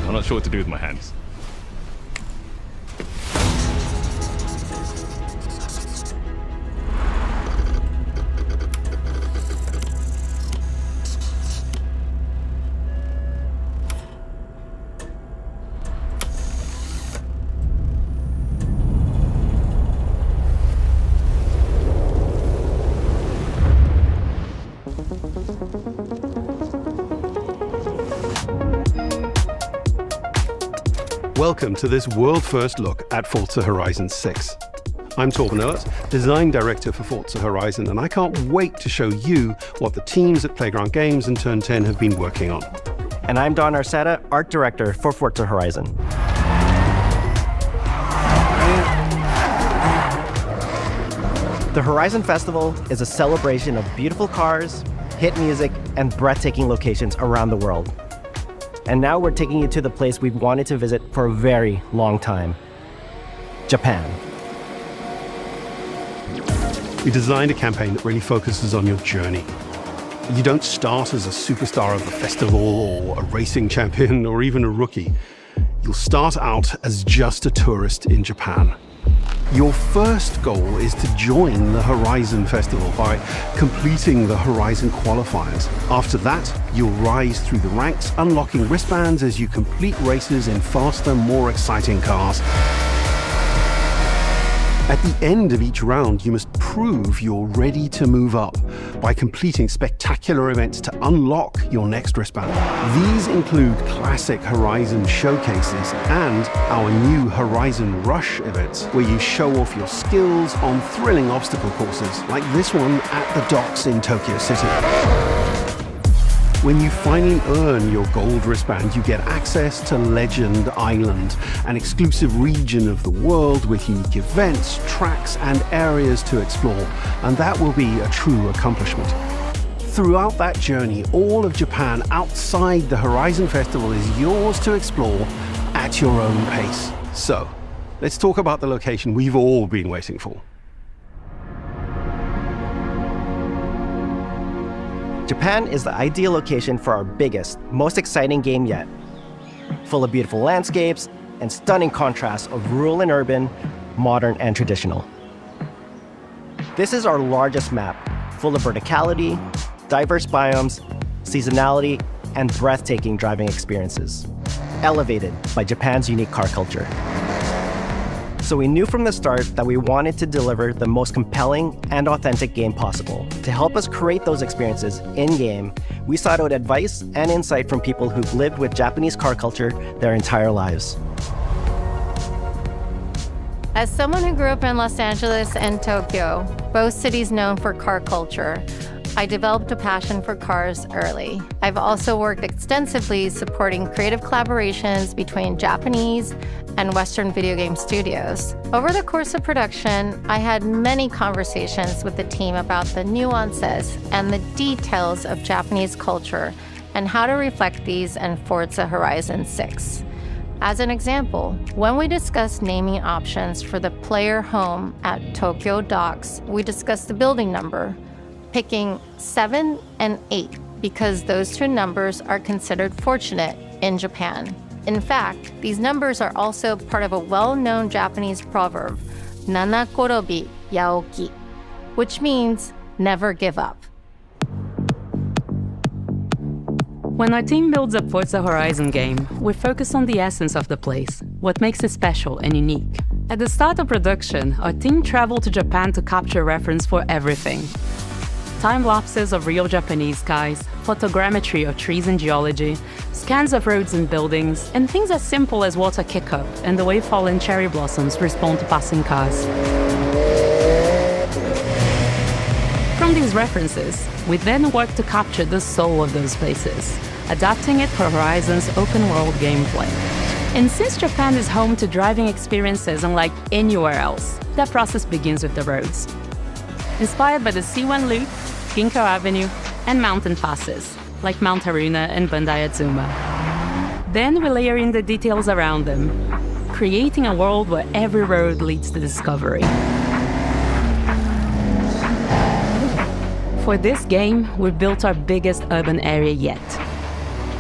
I'm not sure what to do with my hands. Welcome to this world-first look at Forza Horizon 6. I'm Torben Ehlert, Design Director for Forza Horizon, and I can't wait to show you what the teams at Playground Games and Turn 10 have been working on. And I'm Don Arceta, Art Director for Forza Horizon. The Horizon Festival is a celebration of beautiful cars, hit music, and breathtaking locations around the world. And now we're taking you to the place we've wanted to visit for a very long time, Japan. We designed a campaign that really focuses on your journey. You don't start as a superstar of the festival or a racing champion or even a rookie. You'll start out as just a tourist in Japan. Your first goal is to join the Horizon Festival by completing the Horizon qualifiers. After that, you'll rise through the ranks, unlocking wristbands as you complete races in faster, more exciting cars. At the end of each round, you must prove you're ready to move up by completing spectacular events to unlock your next wristband. These include classic Horizon showcases and our new Horizon Rush events, where you show off your skills on thrilling obstacle courses, like this one at the docks in Tokyo City. When you finally earn your gold wristband, you get access to Legend Island, an exclusive region of the world with unique events, tracks, and areas to explore, and that will be a true accomplishment. Throughout that journey, all of Japan outside the Horizon Festival is yours to explore at your own pace. So, let's talk about the location we've all been waiting for. Japan is the ideal location for our biggest, most exciting game yet. Full of beautiful landscapes and stunning contrasts of rural and urban, modern and traditional. This is our largest map, full of verticality, diverse biomes, seasonality, and breathtaking driving experiences, elevated by Japan's unique car culture. So we knew from the start that we wanted to deliver the most compelling and authentic game possible. To help us create those experiences in-game, we sought out advice and insight from people who've lived with Japanese car culture their entire lives. As someone who grew up in Los Angeles and Tokyo, both cities known for car culture, I developed a passion for cars early. I've also worked extensively supporting creative collaborations between Japanese and Western video game studios. Over the course of production, I had many conversations with the team about the nuances and the details of Japanese culture and how to reflect these in Forza Horizon 6. As an example, when we discussed naming options for the player home at Tokyo Docks, we discussed the building number, picking 7 and 8 because those two numbers are considered fortunate in Japan. In fact, these numbers are also part of a well-known Japanese proverb, Nana Korobi Yaoki, which means never give up. When our team builds a Forza Horizon game, we focus on the essence of the place, what makes it special and unique. At the start of production, our team traveled to Japan to capture reference for everything. Time lapses of real Japanese skies, photogrammetry of trees and geology, scans of roads and buildings, and things as simple as water kick-up and the way fallen cherry blossoms respond to passing cars. From these references, we then work to capture the soul of those places, adapting it for Horizon's open-world gameplay. And since Japan is home to driving experiences unlike anywhere else, that process begins with the roads. Inspired by the C1 Loop, Ginkgo Avenue, and mountain passes, like Mount Haruna and Bandai Azuma. Then we layer in the details around them, creating a world where every road leads to discovery. For this game, we've built our biggest urban area yet.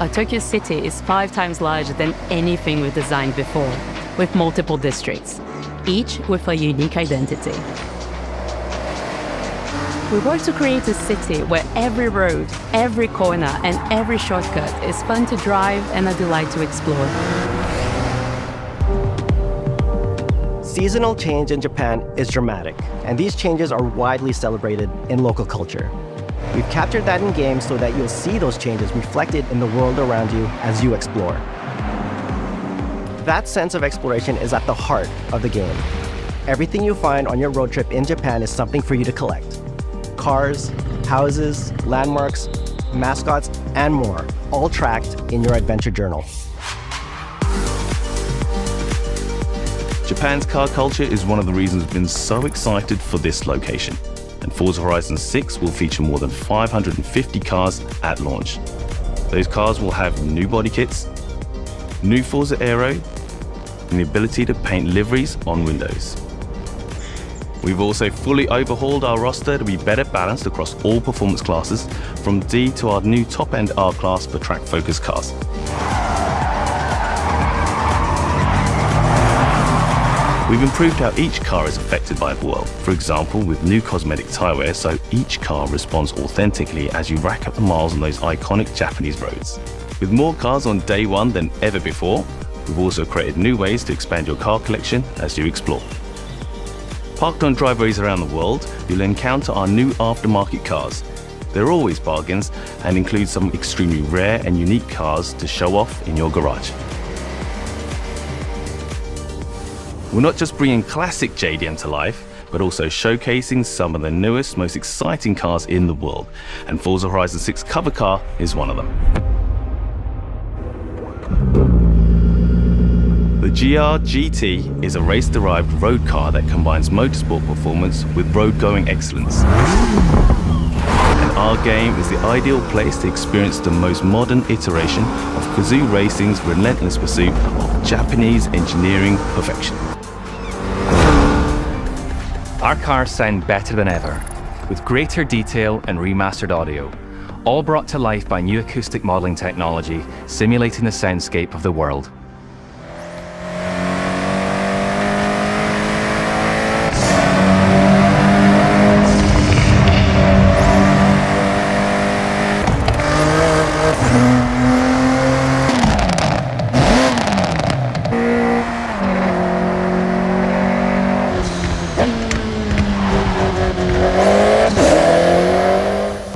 Our Tokyo city is 5 times larger than anything we've designed before, with multiple districts, each with a unique identity. We work to create a city where every road, every corner, and every shortcut is fun to drive and a delight to explore. Seasonal change in Japan is dramatic, and these changes are widely celebrated in local culture. We've captured that in games so that you'll see those changes reflected in the world around you as you explore. That sense of exploration is at the heart of the game. Everything you find on your road trip in Japan is something for you to collect. Cars, houses, landmarks, mascots, and more, all tracked in your adventure journal. Japan's car culture is one of the reasons we've been so excited for this location. And Forza Horizon 6 will feature more than 550 cars at launch. Those cars will have new body kits, new Forza Aero, and the ability to paint liveries on windows. We've also fully overhauled our roster to be better balanced across all performance classes, from D to our new top-end R-Class for track-focused cars. We've improved how each car is affected by the world, for example with new cosmetic tyre wear so each car responds authentically as you rack up the miles on those iconic Japanese roads. With more cars on day one than ever before, we've also created new ways to expand your car collection as you explore. Parked on driveways around the world, you'll encounter our new aftermarket cars. They're always bargains and include some extremely rare and unique cars to show off in your garage. We're not just bringing classic JDM to life, but also showcasing some of the newest, most exciting cars in the world. And Forza Horizon 6 cover car is one of them. The GR GT is a race-derived road car that combines motorsport performance with road-going excellence. And our game is the ideal place to experience the most modern iteration of Kazoo Racing's relentless pursuit of Japanese engineering perfection. Our cars sound better than ever, with greater detail and remastered audio, all brought to life by new acoustic modeling technology, simulating the soundscape of the world.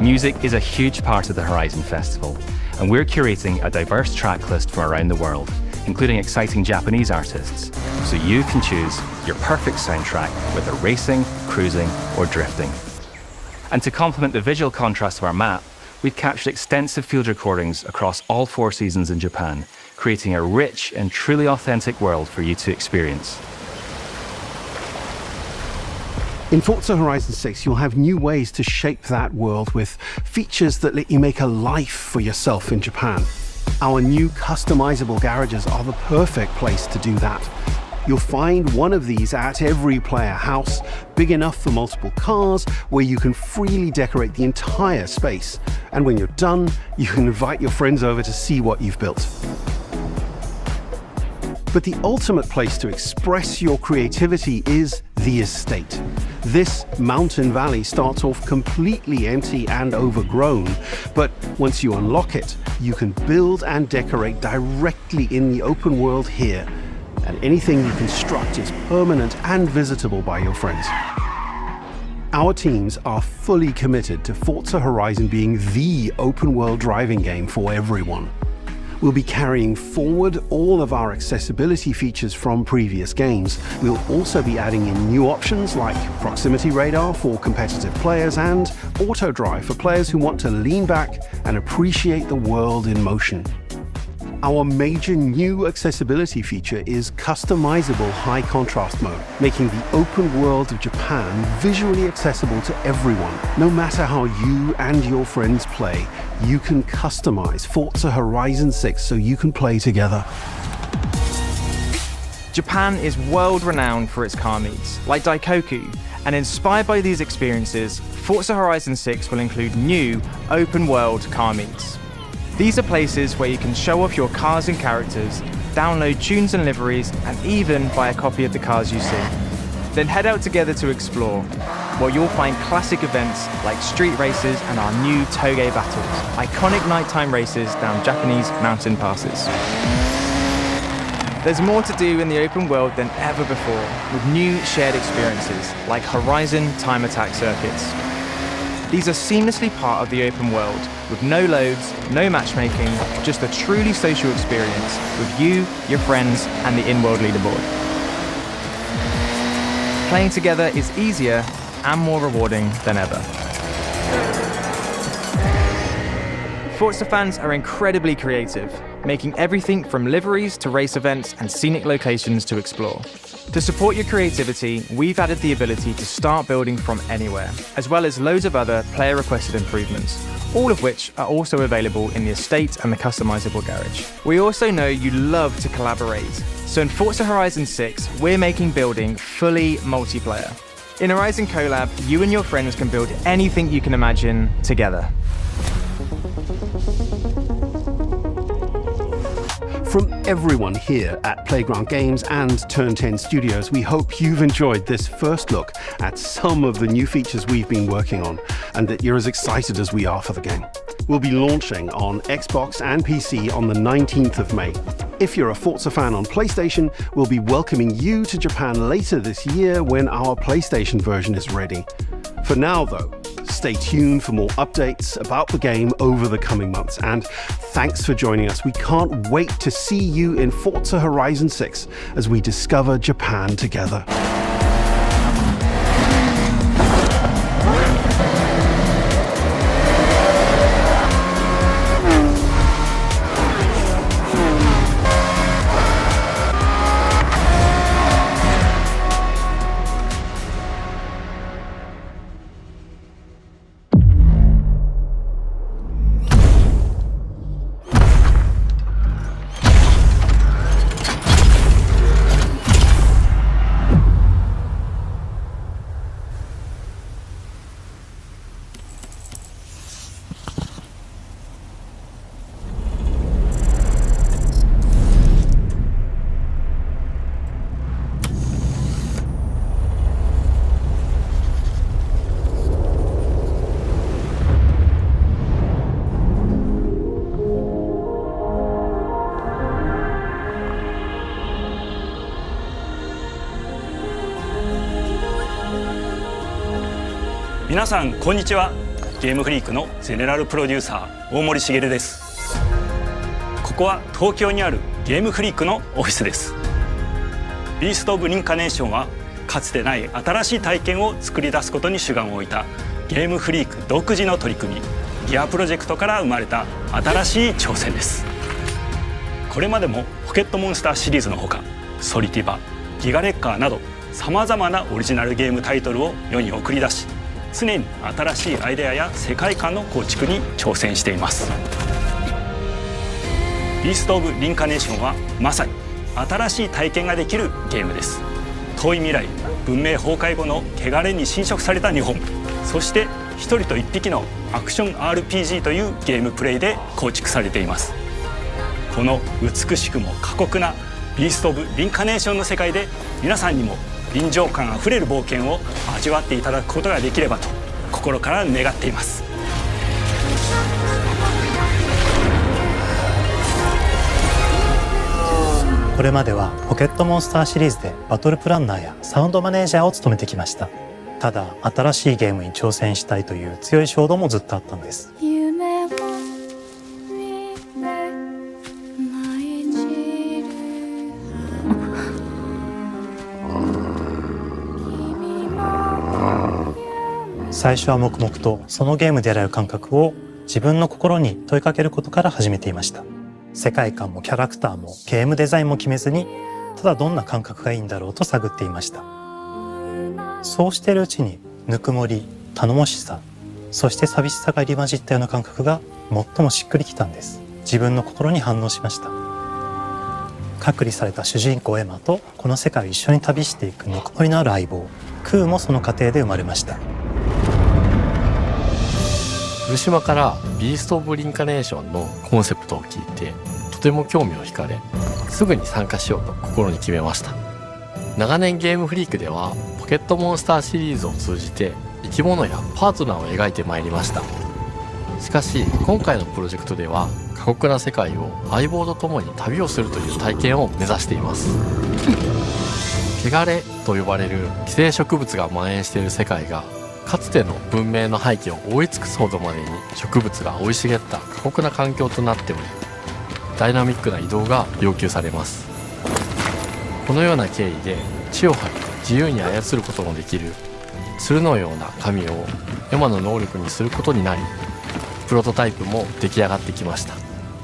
Music is a huge part of the Horizon Festival, and we're curating a diverse track list from around the world, including exciting Japanese artists, so you can choose your perfect soundtrack, whether racing, cruising, or drifting. And to complement the visual contrast of our map, we've captured extensive field recordings across all 4 seasons in Japan, creating a rich and truly authentic world for you to experience. In Forza Horizon 6, you'll have new ways to shape that world with features that let you make a life for yourself in Japan. Our new customizable garages are the perfect place to do that. You'll find one of these at every player house, big enough for multiple cars, where you can freely decorate the entire space. And when you're done, you can invite your friends over to see what you've built. But the ultimate place to express your creativity is the estate. This mountain valley starts off completely empty and overgrown, but once you unlock it, you can build and decorate directly in the open world here. and anything you construct is permanent and visitable by your friends. Our teams are fully committed to Forza Horizon being the open-world driving game for everyone. We'll be carrying forward all of our accessibility features from previous games. We'll also be adding in new options like proximity radar for competitive players and auto drive for players who want to lean back and appreciate the world in motion. Our major new accessibility feature is customizable high contrast mode, making the open world of Japan visually accessible to everyone. No matter how you and your friends play, you can customize Forza Horizon 6 so you can play together. Japan is world-renowned for its car meets, like Daikoku, and inspired by these experiences, Forza Horizon 6 will include new open-world car meets. These are places where you can show off your cars and characters, download tunes and liveries, and even buy a copy of the cars you see. Then head out together to explore, where you'll find classic events like street races and our new Toge battles, iconic nighttime races down Japanese mountain passes. There's more to do in the open world than ever before, with new shared experiences like Horizon Time Attack circuits. These are seamlessly part of the open world, with no loads, no matchmaking, just a truly social experience with you, your friends, and the in-world leaderboard. Playing together is easier and more rewarding than ever. Forza fans are incredibly creative, making everything from liveries to race events and scenic locations to explore. To support your creativity, we've added the ability to start building from anywhere, as well as loads of other player-requested improvements, all of which are also available in the estate and the customizable garage. We also know you love to collaborate, so in Forza Horizon 6, we're making building fully multiplayer. In Horizon Collab, you and your friends can build anything you can imagine together. From everyone here at Playground Games and Turn 10 Studios, we hope you've enjoyed this first look at some of the new features we've been working on, and that you're as excited as we are for the game. We'll be launching on Xbox and PC on the 19th of May. If you're a Forza fan on PlayStation, we'll be welcoming you to Japan later this year when our PlayStation version is ready. For now, though, stay tuned for more updates about the game over the coming months, and thanks for joining us. We can't wait to see you in Forza Horizon 6 as we discover Japan together.皆さんこんにちは。ゲームフリークのゼネラルプロデューサー大森茂です。ここは東京にあるゲームフリークのオフィスです。ビースト・オブ・リンカネーションはかつてない新しい体験を作り出すことに主眼を置いたゲームフリーク独自の取り組みギアプロジェクトから生まれた新しい挑戦です。これまでもポケットモンスターシリーズのほかソリティバ、ギガレッカーなどさまざまなオリジナルゲームタイトルを世に送り出し、常に新しいアイデアや世界観の構築に挑戦しています。ビースト・オブ・リンカネーションはまさに新しい体験ができるゲームです。遠い未来、文明崩壊後の汚れに侵食された日本、そして一人と一匹のアクション RPG というゲームプレイで構築されています。この美しくも過酷なビースト・オブ・リンカネーションの世界で皆さんにも臨場感あふれる冒険を味わっていただくことができればと心から願っています。ここれまではポケットモンスターシリーズでバトルプランナーやサウンドマネージャーを務めてきました。ただ新しいゲームに挑戦したいという強い衝動もずっとあったんです。最初は黙々とそのゲームで得られる感覚を自分の心に問いかけることから始めていました。世界観もキャラクターもゲームデザインも決めずに、ただどんな感覚がいいんだろうと探っていました。そうしているうちにぬくもり、頼もしさ、そして寂しさが入り混じったような感覚が最もしっくりきたんです。自分の心に反応しました。隔離された主人公エマとこの世界を一緒に旅していくぬくもりのある相棒クーもその過程で生まれました。古島からビースト・オブ・リンカネーションのコンセプトを聞いてとても興味を惹かれ、すぐに参加しようと心に決めました。長年ゲームフリークではポケットモンスターシリーズを通じて生き物やパートナーを描いてまいりました。しかし今回のプロジェクトでは過酷な世界を相棒と共に旅をするという体験を目指しています。汚れと呼ばれる寄生植物が蔓延している世界がかつての文明の廃棄を覆い尽くすほどまでに植物が生い茂った過酷な環境となっており、ダイナミックな移動が要求されます。このような経緯で地を張って自由に操ることのできる鶴のような神をエマの能力にすることになり、プロトタイプも出来上がってきました。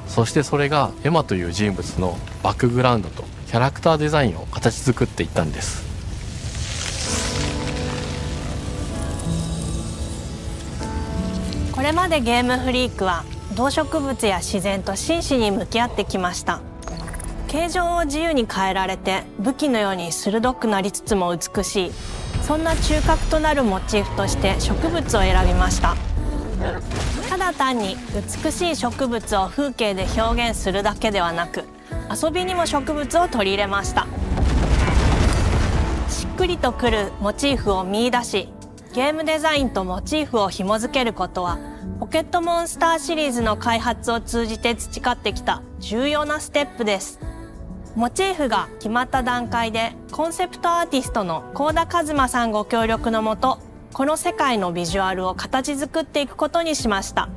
そしてそれがエマという人物のバックグラウンドとキャラクターデザインを形作っていったんです。これまでゲームフリークは動植物や自然と真摯に向き合ってきました。形状を自由に変えられて武器のように鋭くなりつつも美しい、そんな中核となるモチーフとして植物を選びました。ただ単に美しい植物を風景で表現するだけではなく、遊びにも植物を取り入れました。しっくりとくるモチーフを見出し、ゲームデザインとモチーフを紐づけることはポケットモンスターシリーズの開発を通じて培ってきた重要なステップです。モチーフが決まった段階でコンセプトアーティストの幸田一馬さんご協力のもと、この世界のビジュアルを形作っていくことにしました。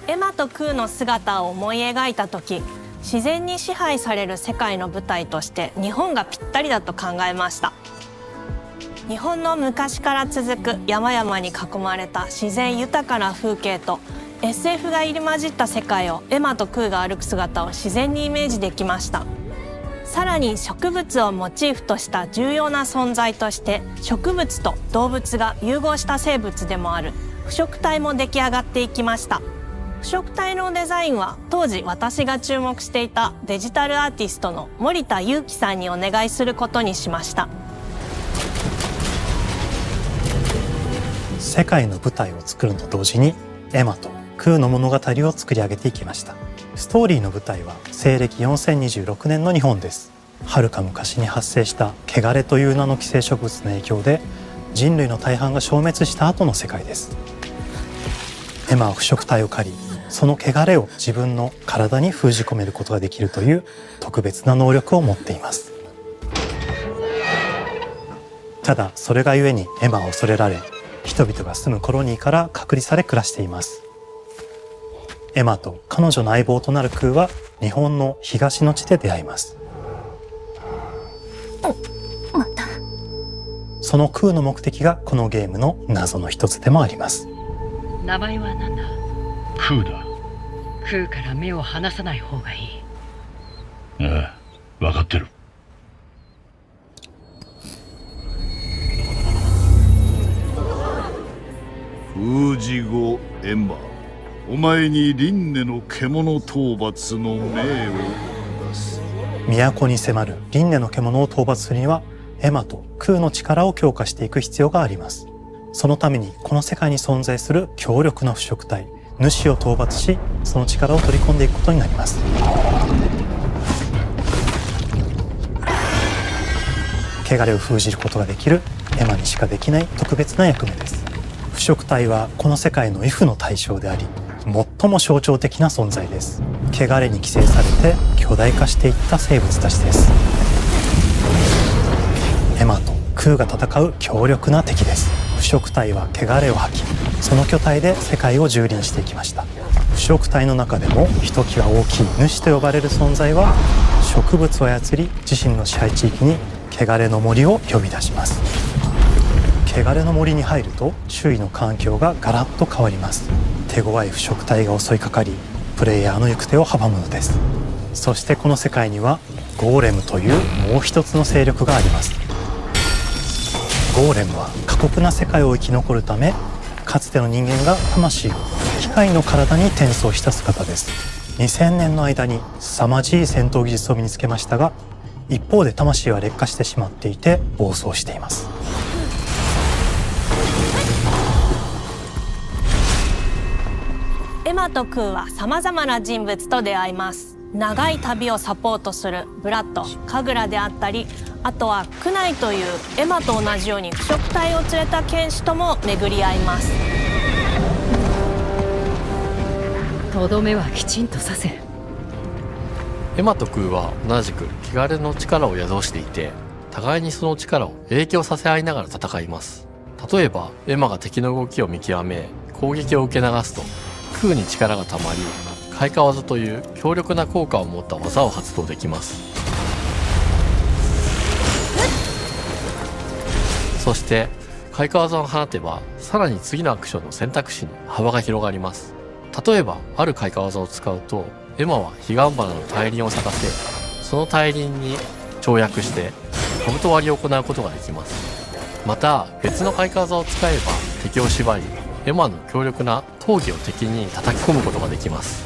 エマとクーの姿を思い描いた時、自然に支配される世界の舞台として日本がぴったりだと考えました。日本の昔から続く山々に囲まれた自然豊かな風景と SF が入り混じった世界をエマとクーが歩く姿を自然にイメージできました。さらに植物をモチーフとした重要な存在として、植物と動物が融合した生物でもある腐植体も出来上がっていきました。腐植体のデザインは当時私が注目していたデジタルアーティストの森田裕樹さんにお願いすることにしました。世界の舞台を作ると同時にエマとクーの物語を作り上げていきました。ストーリーの舞台は西暦4026年の日本です。遥か昔に発生した汚れという名の寄生植物の影響で人類の大半が消滅した後の世界です。エマは腐植体を狩り、その汚れを自分の体に封じ込めることができるという特別な能力を持っています。ただそれがゆえにエマは恐れられ、人々が住むコロニーから隔離され暮らしています。エマと彼女の相棒となるクーは日本の東の地で出会います。またそのクーの目的がこのゲームの謎の一つでもあります。名前は何だ？クーだ。クーから目を離さない方がいい。ああ、分かってる。封じ後エマ、お前に輪廻の獣討伐の命を出す。都に迫る輪廻の獣を討伐するにはエマとクーの力を強化していく必要があります。そのためにこの世界に存在する強力な腐植体主を討伐し、その力を取り込んでいくことになります。汚れを封じることができるエマにしかできない特別な役目です。腐植体はこの世界の F の対象であり、最も象徴的な存在です。汚れに寄生されて巨大化していった生物たちです。エマとクーが戦う強力な敵です。腐食体は汚れを吐き、その巨体で世界を蹂躙していきました。腐食体の中でもひときわ大きい主と呼ばれる存在は、植物を操り自身の支配地域に汚れの森を呼び出します。汚れの森に入ると周囲の環境がガラッと変わります。手強い腐食体が襲いかかり、プレイヤーの行く手を阻むのです。そしてこの世界にはゴーレムというもう一つの勢力があります。ゴーレムは過酷な世界を生き残るため、かつての人間が魂を機械の体に転送した姿です。2000年の間に凄まじい戦闘技術を身につけましたが、一方で魂は劣化してしまっていて暴走しています。エマとクーはさまざまな人物と出会います。長い旅をサポートするブラッド、カグラであったり、あとはクナイというエマと同じように腐食体を連れた剣士とも巡り合います。とどめはきちんとさせる。エマとクーは同じく汚れの力を宿していて、互いにその力を影響させ合いながら戦います。例えばエマが敵の動きを見極め攻撃を受け流すと、クーに力がたまり開花技という強力な効果を持った技を発動できます。そして開花技を放てば、さらに次のアクションの選択肢に幅が広がります。例えばある開花技を使うと、エマは彼岸花の大輪を咲かせ、その大輪に跳躍して兜割りを行うことができます。また別の開花技を使えば敵を縛り、エマの強力な闘技を敵に叩き込むことができます。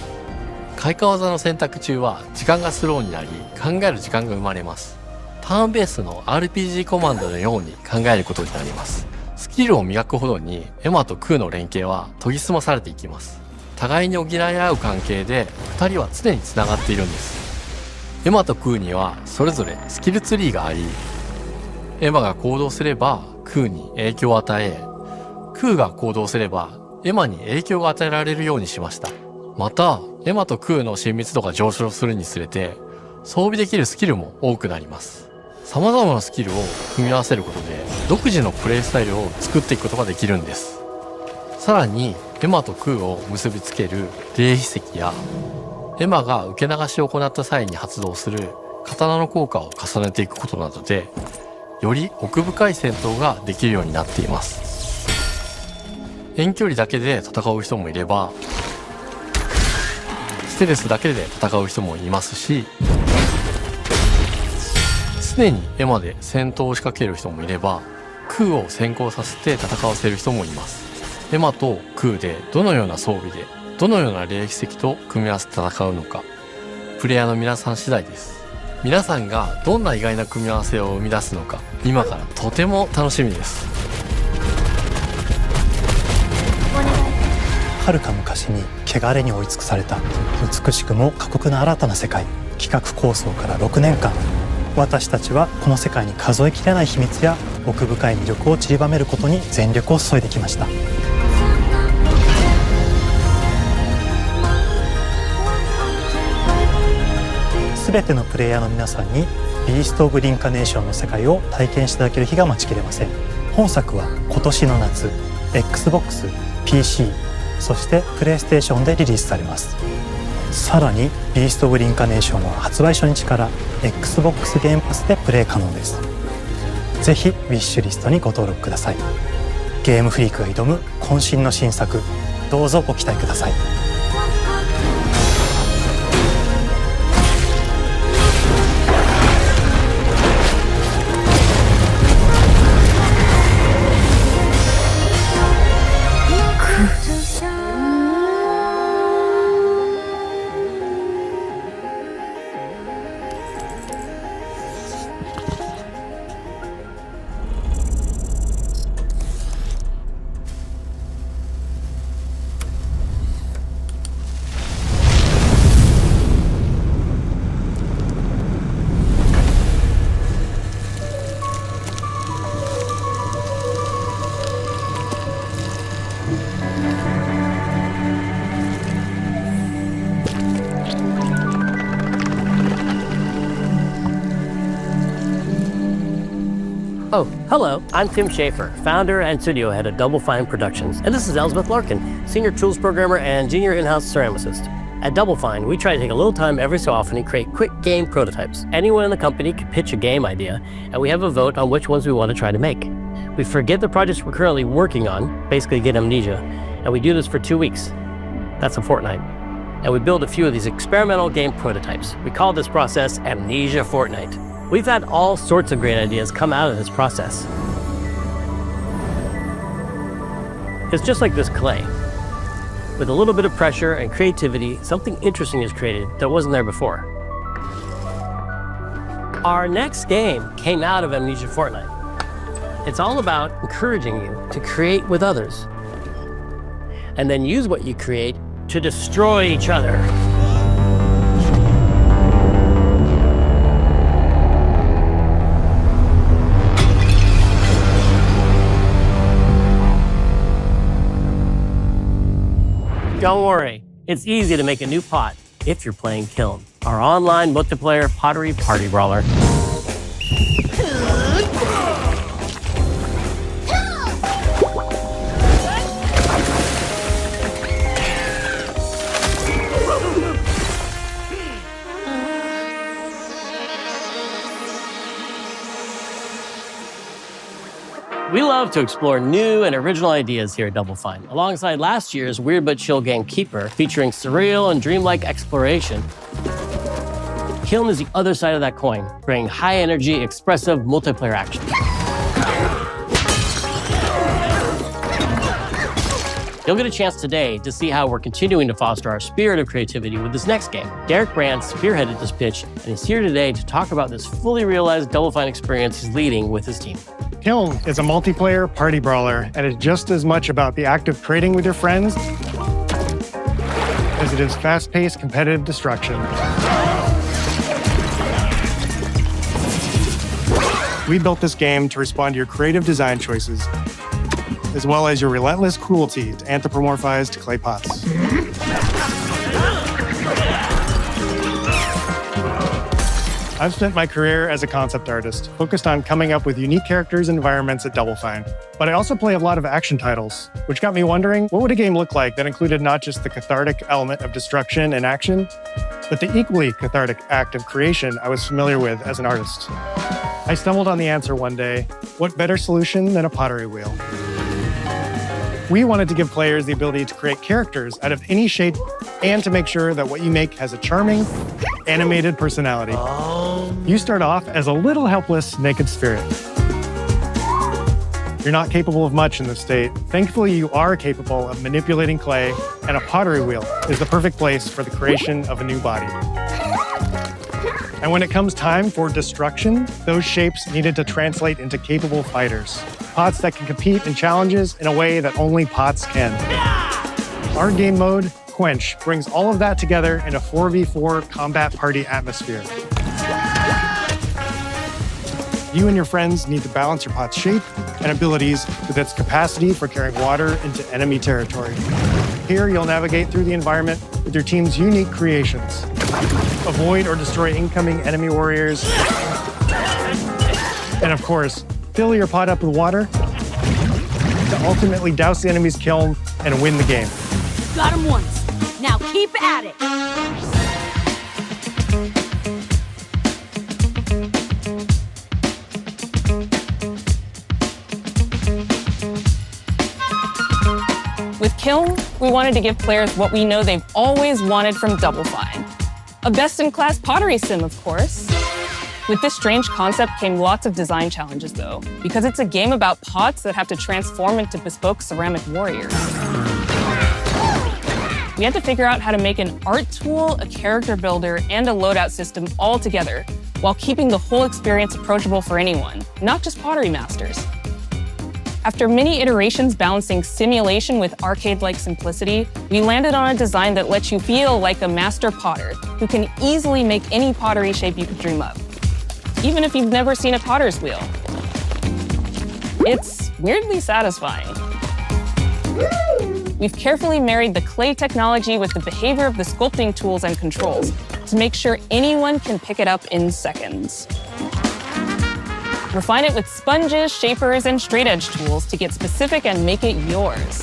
開花技の選択中は時間がスローになり、考える時間が生まれます。ターンベースの RPG コマンドのように考えることになります。スキルを磨くほどにエマとクーの連携は研ぎ澄まされていきます。互いに補い合う関係で2人は常につながっているんです。エマとクーにはそれぞれスキルツリーがあり、エマが行動すればクーに影響を与え、クーが行動すればエマに影響が与えられるようにしました。またエマとクーの親密度が上昇するにつれて装備できるスキルも多くなります。様々なスキルを組み合わせることで独自のプレイスタイルを作っていくことができるんです。さらにエマとクーを結びつける霊秘石や、エマが受け流しを行った際に発動する刀の効果を重ねていくことなどで、より奥深い戦闘ができるようになっています。遠距離だけで戦う人もいれば、ステルスだけで戦う人もいますし、常にエマで戦闘を仕掛ける人もいれば、クーを先行させて戦わせる人もいます。エマとクーでどのような装備でどのような霊秘石と組み合わせて戦うのか、プレイヤーの皆さん次第です。皆さんがどんな意外な組み合わせを生み出すのか、今からとても楽しみです。遥か昔に汚れに追い尽くされた美しくも過酷な新たな世界。企画構想から6年間、私たちはこの世界に数えきれない秘密や奥深い魅力を散りばめることに全力を注いできました。すべてのプレイヤーの皆さんにビースト・オブ・リンカネーションの世界を体験していただける日が待ちきれません。本作は今年の夏 Xbox、PC、そしてプレイステーションでリリースされます。さらにビースト・オブ・リンカネーションは発売初日から Xbox ゲームパスでプレイ可能です。ぜひウィッシュリストにご登録ください。ゲームフリークが挑む渾身の新作、どうぞご期待ください。Oh, hello. I'm Tim Schafer, founder and studio head at Double Fine Productions. And this is Elsbeth Larkin, senior tools programmer and junior in-house ceramicist. At Double Fine, we try to take a little time every so often and create quick game prototypes. Anyone in the company can pitch a game idea, and we have a vote on which ones we want to try to make. We forget the projects we're currently working on, basically get amnesia, and we do this for 2 weeks. That's a fortnight. And we build a few of these experimental game prototypes. We call this process Amnesia Fortnight. We've had all sorts of great ideas come out of this process. It's just like this clay. With a little bit of pressure and creativity, something interesting is created that wasn't there before. Our next game came out of Amnesia Fortnight. It's all about encouraging you to create with others, and then use what you create to destroy each other. Don't worry, it's easy to make a new pot if you're playing Kiln, our online multiplayer pottery party brawler. We love to explore new and original ideas here at Double Fine, alongside last year's Weird But Chill game Keeper, featuring surreal and dreamlike exploration. Kiln is the other side of that coin, bringing high-energy, expressive multiplayer action. You'll get a chance today to see how we're continuing to foster our spirit of creativity with this next game. Derek Brand spearheaded this pitch, and he's here today to talk about this fully realized Double Fine experience he's leading with his team. Kiln is a multiplayer party brawler and is just as much about the act of trading with your friends as it is fast-paced competitive destruction. We built this game to respond to your creative design choices, as well as your relentless cruelty to anthropomorphized clay pots. I've spent my career as a concept artist, focused on coming up with unique characters and environments at Double Fine. But I also play a lot of action titles, which got me wondering, what would a game look like that included not just the cathartic element of destruction and action, but the equally cathartic act of creation I was familiar with as an artist? I stumbled on the answer one day: what better solution than a pottery wheel? We wanted to give players the ability to create characters out of any shape and to make sure that what you make has a charming, animated personality. You start off as a little helpless, naked spirit. You're not capable of much in this state. Thankfully, you are capable of manipulating clay, and a pottery wheel is the perfect place for the creation of a new body. And when it comes time for destruction, those shapes needed to translate into capable fighters. Pots that can compete in challenges in a way that only pots can. Our game mode, Quench, brings all of that together in a 4v4 combat party atmosphere. You and your friends need to balance your pot's shape and abilities with its capacity for carrying water into enemy territory. Here, you'll navigate through the environment with your team's unique creations. Avoid or destroy incoming enemy warriors. And of course, fill your pot up with water to ultimately douse the enemy's kiln and win the game. Got him once. Now keep at it. With Kiln, we wanted to give players what we know they've always wanted from Double Fine. A best-in-class pottery sim, of course. With this strange concept came lots of design challenges, though, because it's a game about pots that have to transform into bespoke ceramic warriors. We had to figure out how to make an art tool, a character builder, and a loadout system all together, while keeping the whole experience approachable for anyone, not just pottery masters. After many iterations balancing simulation with arcade-like simplicity, we landed on a design that lets you feel like a master potter who can easily make any pottery shape you could dream of, even if you've never seen a potter's wheel. It's weirdly satisfying. We've carefully married the clay technology with the behavior of the sculpting tools and controls to make sure anyone can pick it up in seconds. Refine it with sponges, shapers, and straight edge tools to get specific and make it yours.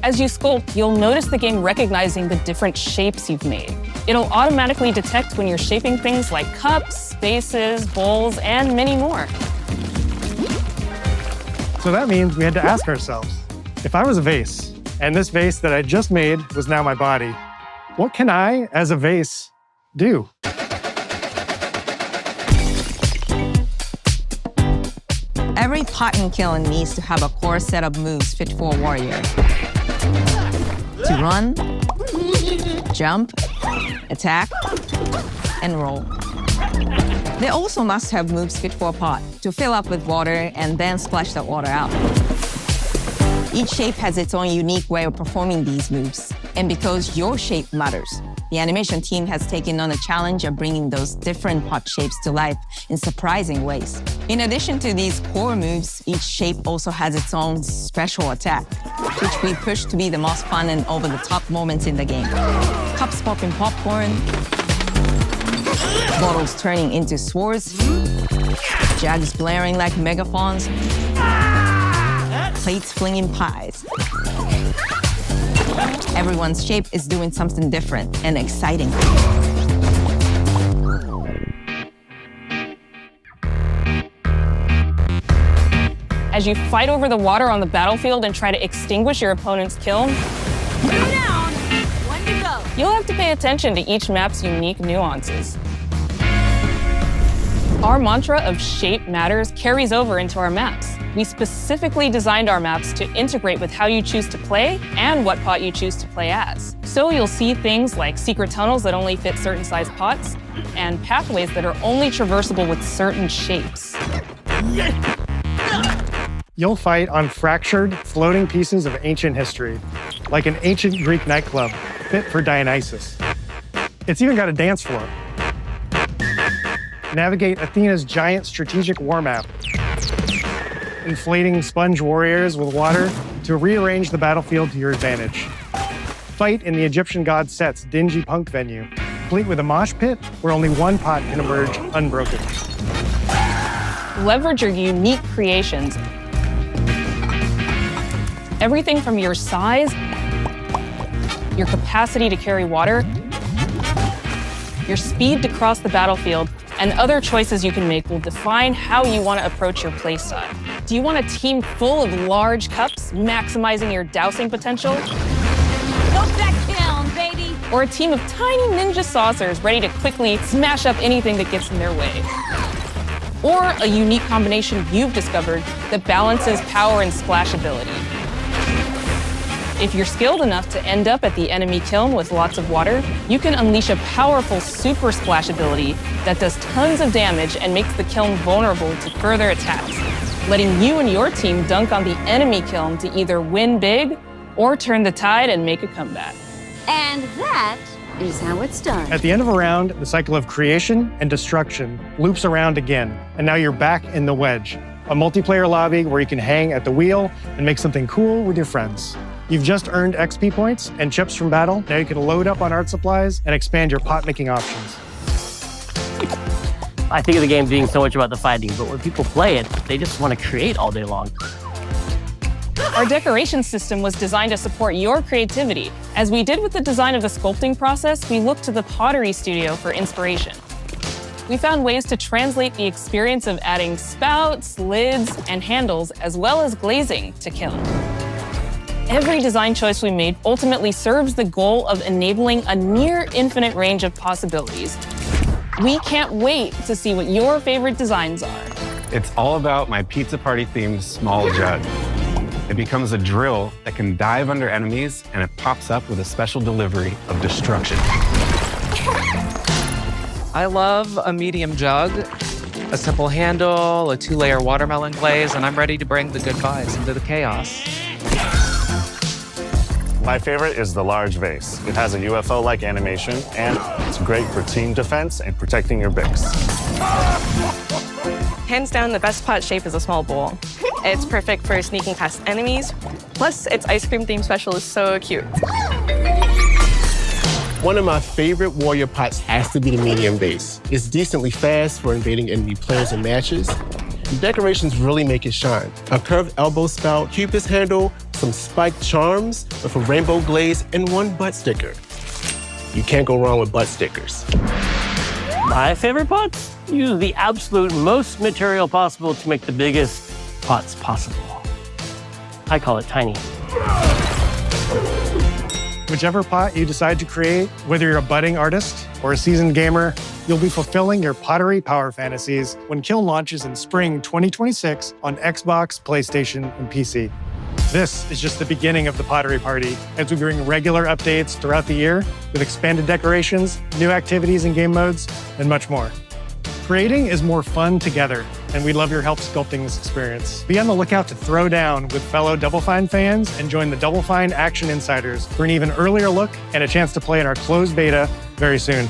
As you sculpt, you'll notice the game recognizing the different shapes you've made. It'll automatically detect when you're shaping things like cups, vases, bowls, and many more. So that means we had to ask ourselves, if I was a vase, and this vase that I just made was now my body, what can I, as a vase, do? Every pot and kiln needs to have a core set of moves fit for a warrior. To run, jump, attack, and roll. They also must have moves fit for a pot to fill up with water and then splash that water out. Each shape has its own unique way of performing these moves. And because your shape matters, the animation team has taken on the challenge of bringing those different pot shapes to life in surprising ways. In addition to these core moves, each shape also has its own special attack, which we push to be the most fun and over-the-top moments in the game. Cups popping popcorn, bottles turning into swords, jugs blaring like megaphones, plates flinging pies. Everyone's shape is doing something different and exciting. As you fight over the water on the battlefield and try to extinguish your opponent's kiln, Down. One to go. you'll have to pay attention to each map's unique nuances. Our mantra of shape matters carries over into our maps. We specifically designed our maps to integrate with how you choose to play and what pot you choose to play as. So you'll see things like secret tunnels that only fit certain size pots and pathways that are only traversable with certain shapes. You'll fight on fractured, floating pieces of ancient history, like an ancient Greek nightclub fit for Dionysus. It's even got a dance floor. Navigate Athena's giant strategic war map, inflating sponge warriors with water to rearrange the battlefield to your advantage. Fight in the Egyptian god Set's dingy punk venue, complete with a mosh pit where only one pot can emerge unbroken. Leverage your unique creations. Everything from your size, your capacity to carry water, your speed to cross the battlefield, and other choices you can make will define how you want to approach your playstyle. Do you want a team full of large cups, maximizing your dousing potential? Go back down, baby. Or a team of tiny ninja saucers ready to quickly smash up anything that gets in their way? Or a unique combination you've discovered that balances power and splashability? If you're skilled enough to end up at the enemy kiln with lots of water, you can unleash a powerful super splash ability that does tons of damage and makes the kiln vulnerable to further attacks, letting you and your team dunk on the enemy kiln to either win big or turn the tide and make a comeback. And that is how it's done. At the end of a round, the cycle of creation and destruction loops around again, and now you're back in the wedge, a multiplayer lobby where you can hang at the wheel and make something cool with your friends. You've just earned XP points and chips from battle. Now you can load up on art supplies and expand your pot-making options. I think of the game being so much about the fighting, but when people play it, they just want to create all day long. Our decoration system was designed to support your creativity. As we did with the design of the sculpting process, we looked to the Pottery Studio for inspiration. We found ways to translate the experience of adding spouts, lids, and handles, as well as glazing to kiln. Every design choice we made ultimately serves the goal of enabling a near infinite range of possibilities. We can't wait to see what your favorite designs are. It's all about my pizza party themed small jug. It becomes a drill that can dive under enemies, and it pops up with a special delivery of destruction. I love a medium jug, a simple handle, a 2-layer watermelon glaze, and I'm ready to bring the good vibes into the chaos. My favorite is the large vase. It has a UFO-like animation, and it's great for team defense and protecting your bigs. Hands down, the best pot shape is a small bowl. It's perfect for sneaking past enemies. Plus, its ice cream theme special is so cute. One of my favorite warrior pots has to be the medium base. It's decently fast for invading enemy players and matches. The decorations really make it shine. A curved elbow spout, cupid's handle, some spiked charms with a rainbow glaze, and one butt sticker. You can't go wrong with butt stickers. My favorite pots use the absolute most material possible to make the biggest pots possible. I call it tiny. Whichever pot you decide to create, whether you're a budding artist or a seasoned gamer, you'll be fulfilling your pottery power fantasies when Kiln launches in spring 2026 on Xbox, PlayStation, and PC. This is just the beginning of the Pottery Party as we bring regular updates throughout the year with expanded decorations, new activities and game modes, and much more. Creating is more fun together, and we'd love your help sculpting this experience. Be on the lookout to throw down with fellow Double Fine fans and join the Double Fine Action Insiders for an even earlier look and a chance to play in our closed beta very soon.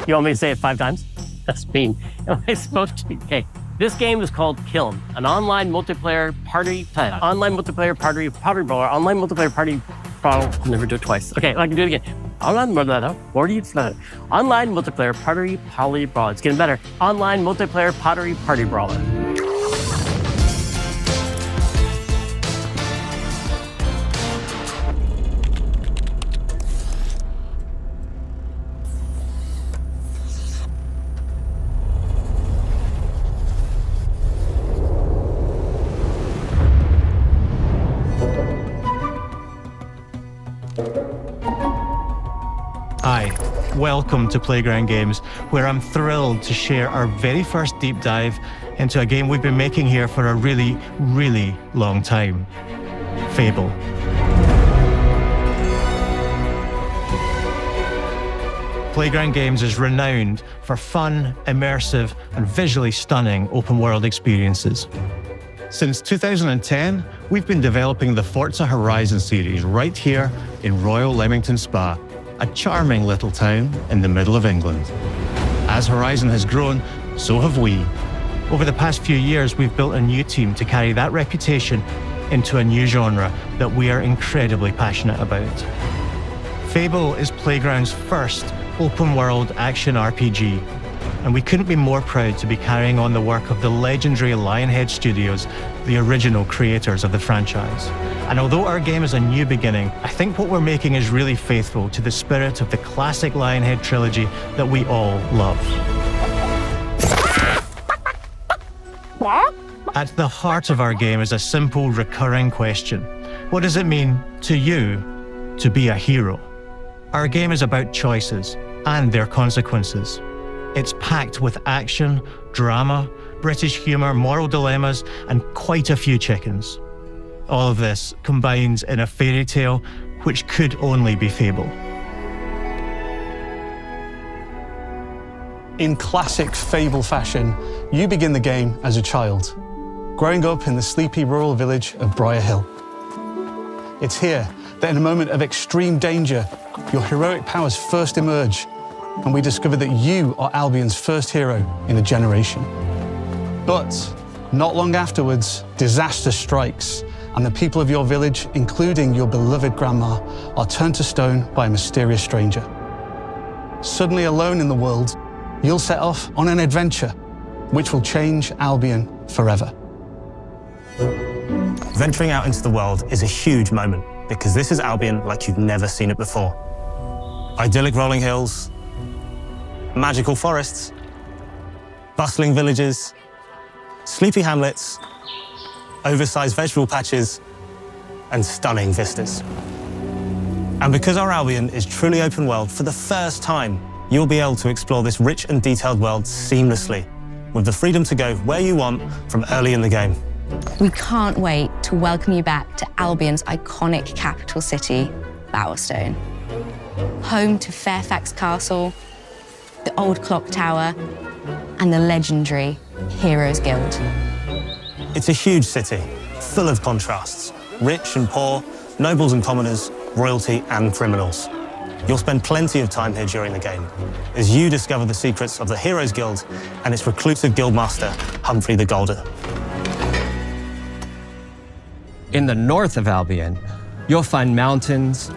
You want me to say it 5 times? That's mean. Am I supposed to? Okay. This game is called Kiln, an online multiplayer party brawler, online multiplayer party brawler. I'll never do it twice. Okay, I can do it again. Online multiplayer party brawler. It's getting better. Online multiplayer party brawler. Hi, welcome to Playground Games, where I'm thrilled to share our very first deep dive into a game we've been making here for a really, really long time, Fable. Playground Games is renowned for fun, immersive, and visually stunning open-world experiences. Since 2010, we've been developing the Forza Horizon series right here in Royal Leamington Spa, a charming little town in the middle of England. As Horizon has grown, so have we. Over the past few years, we've built a new team to carry that reputation into a new genre that we are incredibly passionate about. Fable is Playground's first open-world action RPG, and we couldn't be more proud to be carrying on the work of the legendary Lionhead Studios, the original creators of the franchise. And although our game is a new beginning, I think what we're making is really faithful to the spirit of the classic Lionhead trilogy that we all love. At the heart of our game is a simple, recurring question. What does it mean to you to be a hero? Our game is about choices and their consequences. It's packed with action, drama, British humour, moral dilemmas, and quite a few chickens. All of this combines in a fairy tale which could only be Fable. In classic Fable fashion, you begin the game as a child, growing up in the sleepy rural village of Briar Hill. It's here that in a moment of extreme danger, your heroic powers first emerge, and we discover that you are Albion's first hero in a generation. But not long afterwards, disaster strikes, and the people of your village, including your beloved grandma, are turned to stone by a mysterious stranger. Suddenly alone in the world, you'll set off on an adventure which will change Albion forever. Venturing out into the world is a huge moment because this is Albion like you've never seen it before. Idyllic rolling hills, magical forests, bustling villages, sleepy hamlets, oversized vegetable patches, and stunning vistas. And because our Albion is truly open world, for the first time, you'll be able to explore this rich and detailed world seamlessly, with the freedom to go where you want from early in the game. We can't wait to welcome you back to Albion's iconic capital city, Bowerstone. Home to Fairfax Castle, the Old Clock Tower, and the legendary Heroes Guild. It's a huge city, full of contrasts, rich and poor, nobles and commoners, royalty and criminals. You'll spend plenty of time here during the game, as you discover the secrets of the Heroes Guild and its reclusive guildmaster, Humphrey the Golden. In the north of Albion, you'll find mountains,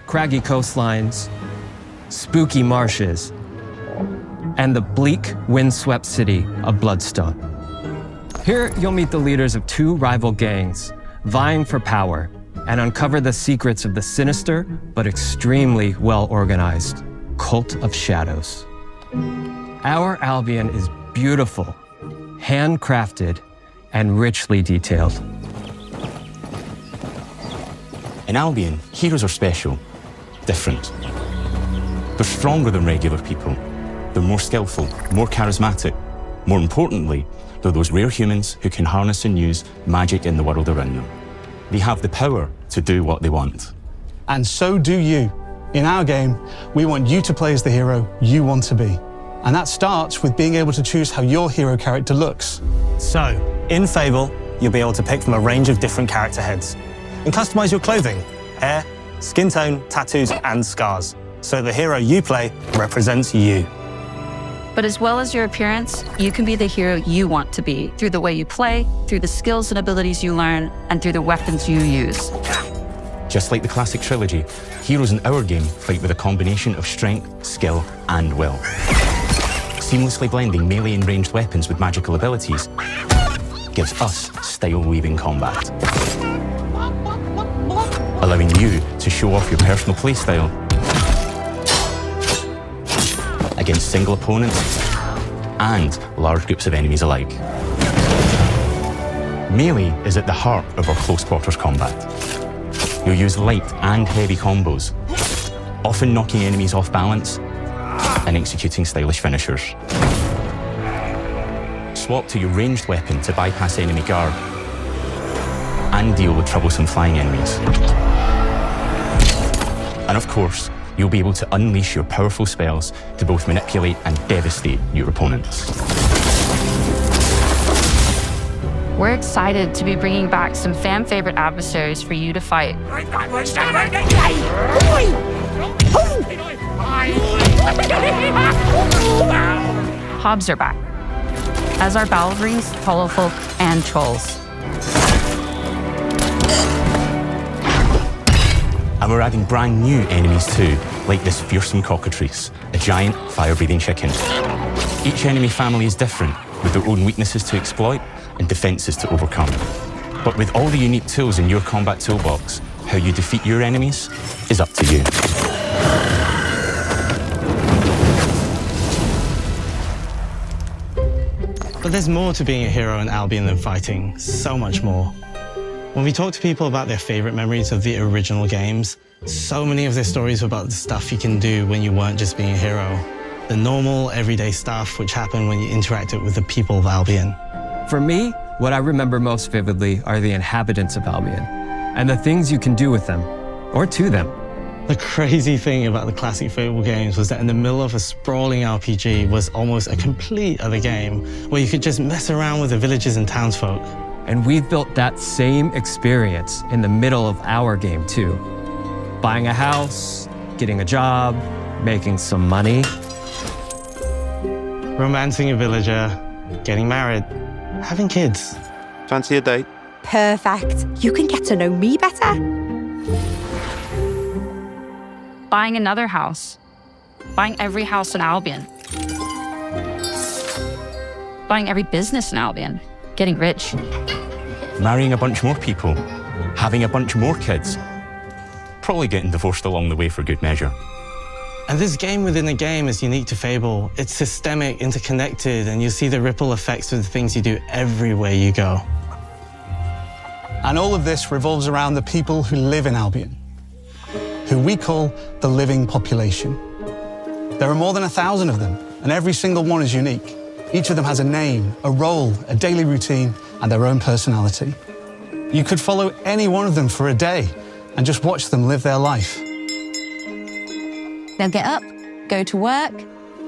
craggy coastlines, spooky marshes, and the bleak, windswept city of Bloodstone. Here, you'll meet the leaders of two rival gangs, vying for power, and uncover the secrets of the sinister but extremely well-organized Cult of Shadows. Our Albion is beautiful, handcrafted, and richly detailed. In Albion, heroes are special, different. They're stronger than regular people. They're more skillful, more charismatic. More importantly, they're those rare humans who can harness and use magic in the world around them. They have the power to do what they want. And so do you. In our game, we want you to play as the hero you want to be. And that starts with being able to choose how your hero character looks. So, in Fable, you'll be able to pick from a range of different character heads and customize your clothing, hair, skin tone, tattoos, and scars, so the hero you play represents you. But as well as your appearance, you can be the hero you want to be through the way you play, through the skills and abilities you learn, and through the weapons you use. Just like the classic trilogy, heroes in our game fight with a combination of strength, skill, and will. Seamlessly blending melee and ranged weapons with magical abilities gives us style-weaving combat, allowing you to show off your personal playstyle against single opponents and large groups of enemies alike. Melee is at the heart of our close quarters combat. You'll use light and heavy combos, often knocking enemies off balance and executing stylish finishers. Swap to your ranged weapon to bypass enemy guard and deal with troublesome flying enemies. And of course, you'll be able to unleash your powerful spells to both manipulate and devastate your opponents. We're excited to be bringing back some fan-favorite adversaries for you to fight. Hobbs are back, as are Balverines, Hollowfolk, and Trolls. And we're adding brand new enemies too, like this fearsome cockatrice, a giant fire-breathing chicken. Each enemy family is different, with their own weaknesses to exploit and defenses to overcome. But with all the unique tools in your combat toolbox, how you defeat your enemies is up to you. But there's more to being a hero in Albion than fighting, so much more. When we talk to people about their favorite memories of the original games, so many of their stories were about the stuff you can do when you weren't just being a hero. The normal, everyday stuff which happened when you interacted with the people of Albion. For me, what I remember most vividly are the inhabitants of Albion and the things you can do with them, or to them. The crazy thing about the classic Fable games was that in the middle of a sprawling RPG was almost a complete other game where you could just mess around with the villages and townsfolk. And we've built that same experience in the middle of our game too. Buying a house, getting a job, making some money. Romancing a villager, getting married, having kids. Fancy a date? Perfect. You can get to know me better. Buying another house. Buying every house in Albion. Buying every business in Albion. Getting rich. Marrying a bunch more people, having a bunch more kids, probably getting divorced along the way for good measure. And this game within a game is unique to Fable. It's systemic, interconnected, and you see the ripple effects of the things you do everywhere you go. And all of this revolves around the people who live in Albion, who we call the living population. There are more than 1,000 of them, and every single one is unique. Each of them has a name, a role, a daily routine, and their own personality. You could follow any one of them for a day and just watch them live their life. They'll get up, go to work,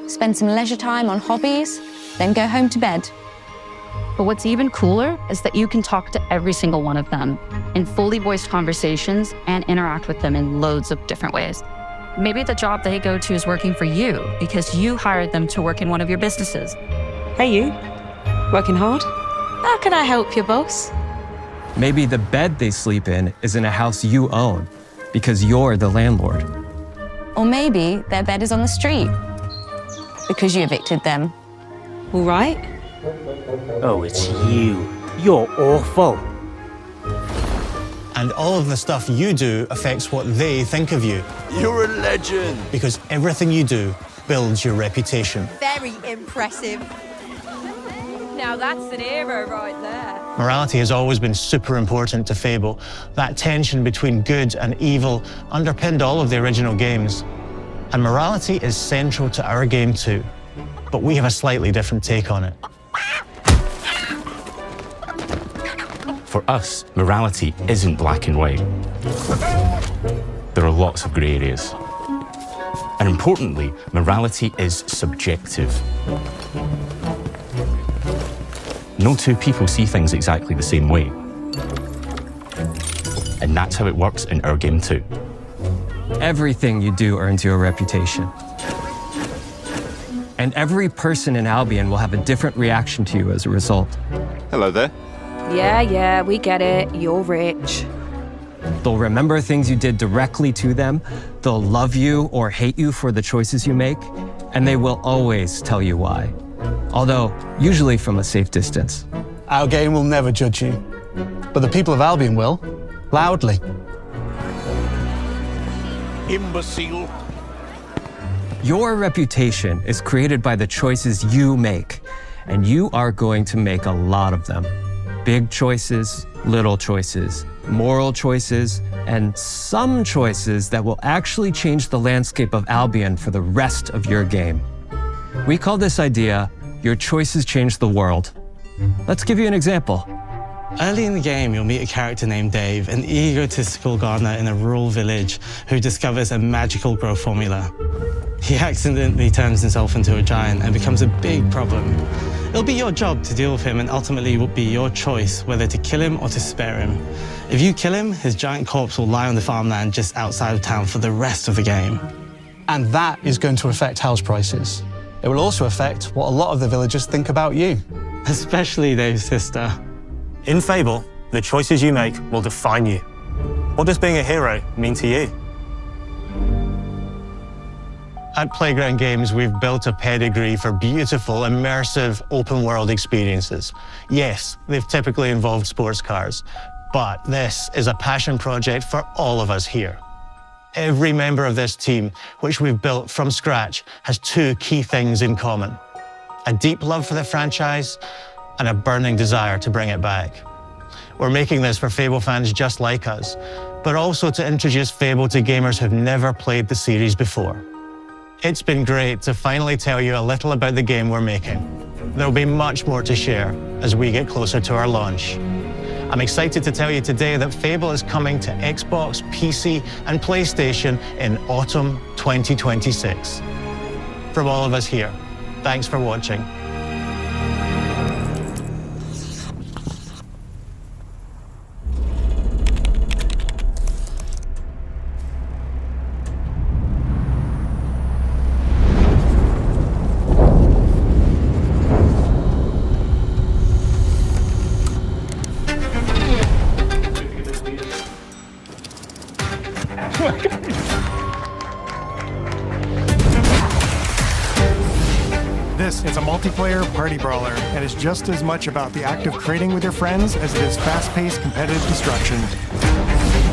spend some leisure time on hobbies, then go home to bed. But what's even cooler is that you can talk to every single one of them in fully voiced conversations and interact with them in loads of different ways. Maybe the job they go to is working for you because you hired them to work in one of your businesses. Hey you, working hard? How can I help you, boss? Maybe the bed they sleep in is in a house you own because you're the landlord. Or maybe their bed is on the street because you evicted them. All right. Oh, it's you. You're awful. And all of the stuff you do affects what they think of you. You're a legend. Because everything you do builds your reputation. Very impressive. Now that's an hero right there. Morality has always been super important to Fable. That tension between good and evil underpinned all of the original games. And morality is central to our game too. But we have a slightly different take on it. For us, morality isn't black and white. There are lots of grey areas. And importantly, morality is subjective. No two people see things exactly the same way. And that's how it works in our game too. Everything you do earns you a reputation. And every person in Albion will have a different reaction to you as a result. Hello there. Yeah, we get it. You're rich. They'll remember things you did directly to them, they'll love you or hate you for the choices you make, and they will always tell you why. Although, usually from a safe distance. Our game will never judge you, but the people of Albion will, loudly. Imbecile. Your reputation is created by the choices you make, and you are going to make a lot of them. Big choices, little choices, moral choices, and some choices that will actually change the landscape of Albion for the rest of your game. We call this idea, your choices change the world. Let's give you an example. Early in the game, you'll meet a character named Dave, an egotistical gardener in a rural village who discovers a magical growth formula. He accidentally turns himself into a giant and becomes a big problem. It'll be your job to deal with him, and ultimately it will be your choice whether to kill him or to spare him. If you kill him, his giant corpse will lie on the farmland just outside of town for the rest of the game. And that is going to affect house prices. It will also affect what a lot of the villagers think about you. Especially Dave's sister. In Fable, the choices you make will define you. What does being a hero mean to you? At Playground Games, we've built a pedigree for beautiful, immersive, open-world experiences. Yes, they've typically involved sports cars, but this is a passion project for all of us here. Every member of this team, which we've built from scratch, has two key things in common: a deep love for the franchise and a burning desire to bring it back. We're making this for Fable fans just like us, but also to introduce Fable to gamers who've never played the series before. It's been great to finally tell you a little about the game we're making. There'll be much more to share as we get closer to our launch. I'm excited to tell you today that Fable is coming to Xbox, PC, and PlayStation in autumn 2026. From all of us here, thanks for watching. This is a multiplayer party brawler and is just as much about the act of trading with your friends as it is fast-paced competitive destruction.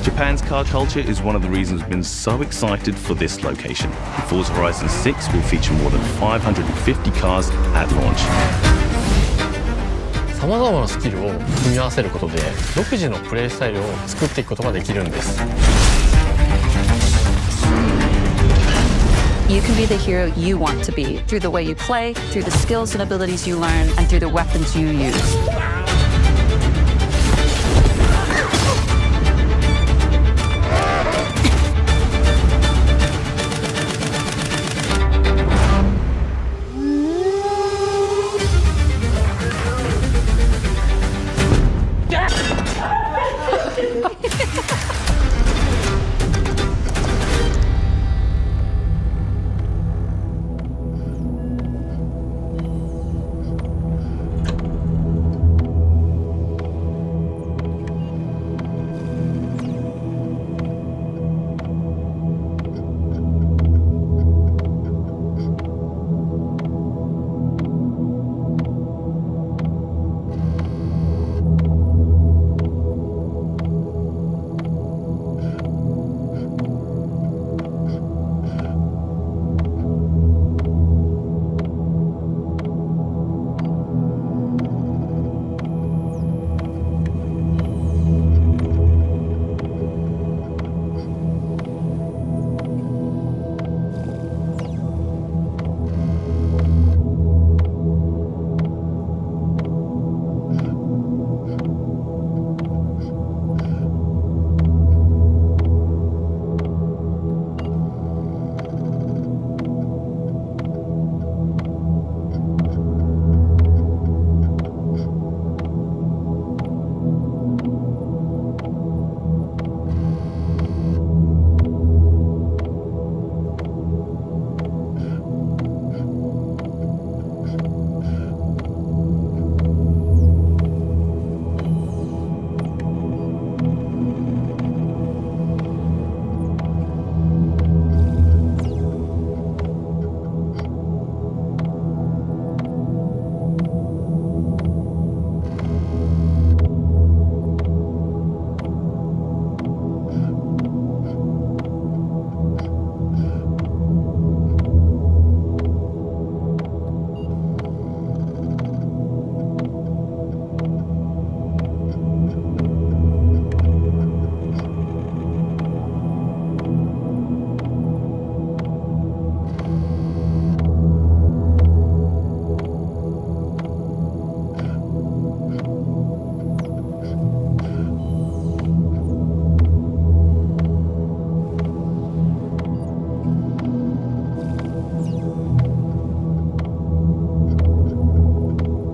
Japan's car culture is one of the reasons we've been so excited for this location. Forza Horizon 6 will feature more than 550 cars at launch. さまざまなスキルを組み合わせることで独自のプレイスタイルを作っていくことができるんです。 You can be the hero you want to be through the way you play, through the skills and abilities you learn, and through the weapons you use.